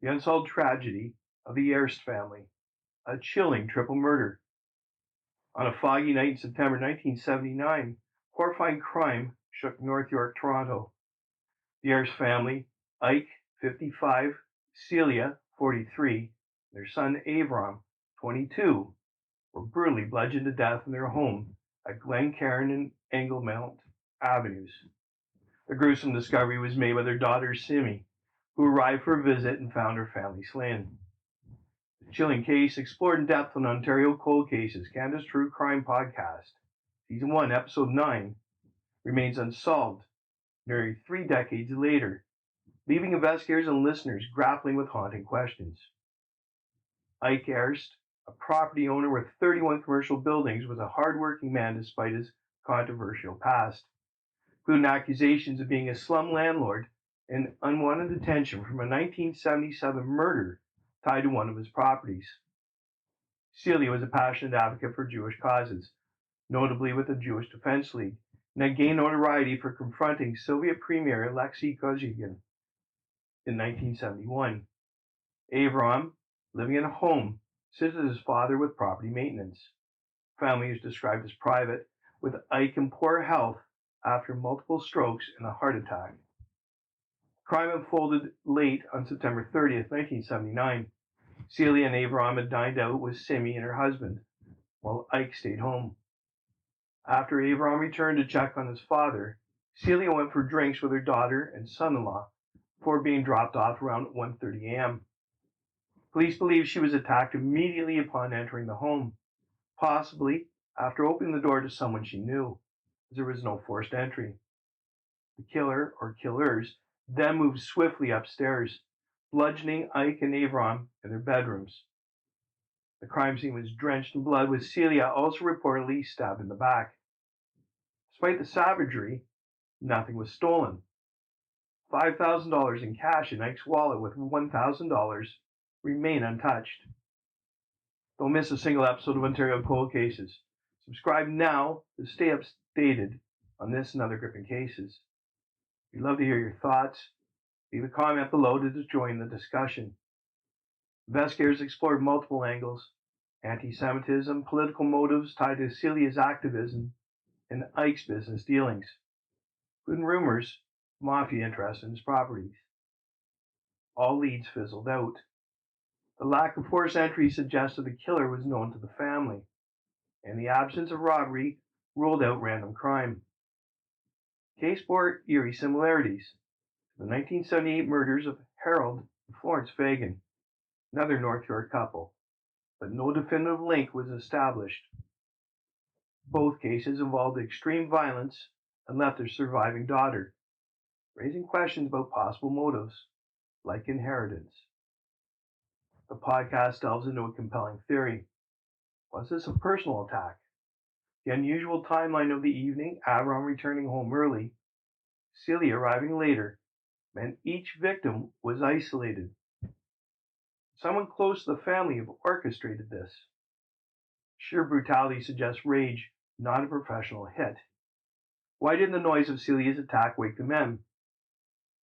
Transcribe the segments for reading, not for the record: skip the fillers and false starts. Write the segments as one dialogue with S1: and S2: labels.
S1: The unsolved tragedy of the Airst family, a chilling triple murder. On a foggy night in September 1979, horrifying crime shook North York, Toronto. The Airst family, Ike, 55, Celia, 43, their son Avrom, 22, were brutally bludgeoned to death in their home at Glencairn and Englemount Avenues. The gruesome discovery was made by their daughter Simmie, who arrived for a visit and found her family slain. The chilling case explored in depth on Ontario Cold Cases, Canada's True Crime Podcast. Season 1, Episode 9, remains unsolved nearly 3 decades later, leaving investigators and listeners grappling with haunting questions. Ike Airst, a property owner with 31 commercial buildings, was a hard-working man despite his controversial past, including accusations of being a slum landlord and unwanted attention from a 1977 murder tied to one of his properties. Celia was a passionate advocate for Jewish causes, notably with the Jewish Defense League, and had gained notoriety for confronting Soviet Premier Alexei Kosygin in 1971. Avrom, living in a home, assisted his father with property maintenance. Family is described as private, with Ike in poor health after multiple strokes and a heart attack. Crime unfolded late on September 30th, 1979. Celia and Avrom had dined out with Simmie and her husband, while Ike stayed home. After Avrom returned to check on his father, Celia went for drinks with her daughter and son-in-law before being dropped off around 1:30 a.m. Police believe she was attacked immediately upon entering the home, possibly after opening the door to someone she knew, as there was no forced entry. The killer, or killers, then moved swiftly upstairs, bludgeoning Ike and Avrom in their bedrooms. The crime scene was drenched in blood, with Celia also reportedly stabbed in the back. Despite the savagery, nothing was stolen. $5,000 in cash in Ike's wallet with $1,000 remain untouched. Don't miss a single episode of Ontario Cold Cases. Subscribe now to stay updated on this and other gripping cases. We'd love to hear your thoughts. Leave a comment below to join the discussion. Investigators explored multiple angles: anti-Semitism, political motives tied to Celia's activism, and Ike's business dealings, including rumors of Mafia interest in his properties. All leads fizzled out. The lack of forced entry suggested the killer was known to the family, and the absence of robbery ruled out random crime. Case bore eerie similarities to the 1978 murders of Harold and Florence Fagan, another North York couple, but no definitive link was established. Both cases involved extreme violence and left their surviving daughter, raising questions about possible motives, like inheritance. The podcast delves into a compelling theory. Was this a personal attack? The unusual timeline of the evening, Avrom returning home early, Celia arriving later, meant each victim was isolated. Someone close to the family have orchestrated this. Sheer brutality suggests rage, not a professional hit. Why didn't the noise of Celia's attack wake the men?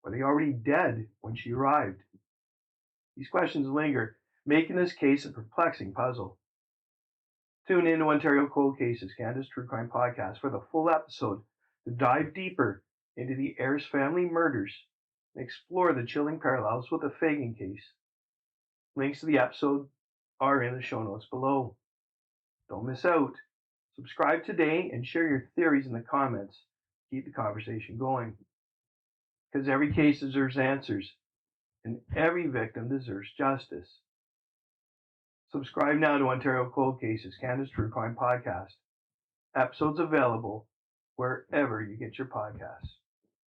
S1: Were they already dead when she arrived? These questions linger, making this case a perplexing puzzle. Tune in to Ontario Cold Cases, Canada's True Crime Podcast, for the full episode to dive deeper into the Airst family murders and explore the chilling parallels with the Fagan case. Links to the episode are in the show notes below. Don't miss out. Subscribe today and share your theories in the comments. Keep the conversation going. Because every case deserves answers, and every victim deserves justice. Subscribe now to Ontario Cold Cases, Canada's True Crime Podcast. Episodes available wherever you get your podcasts.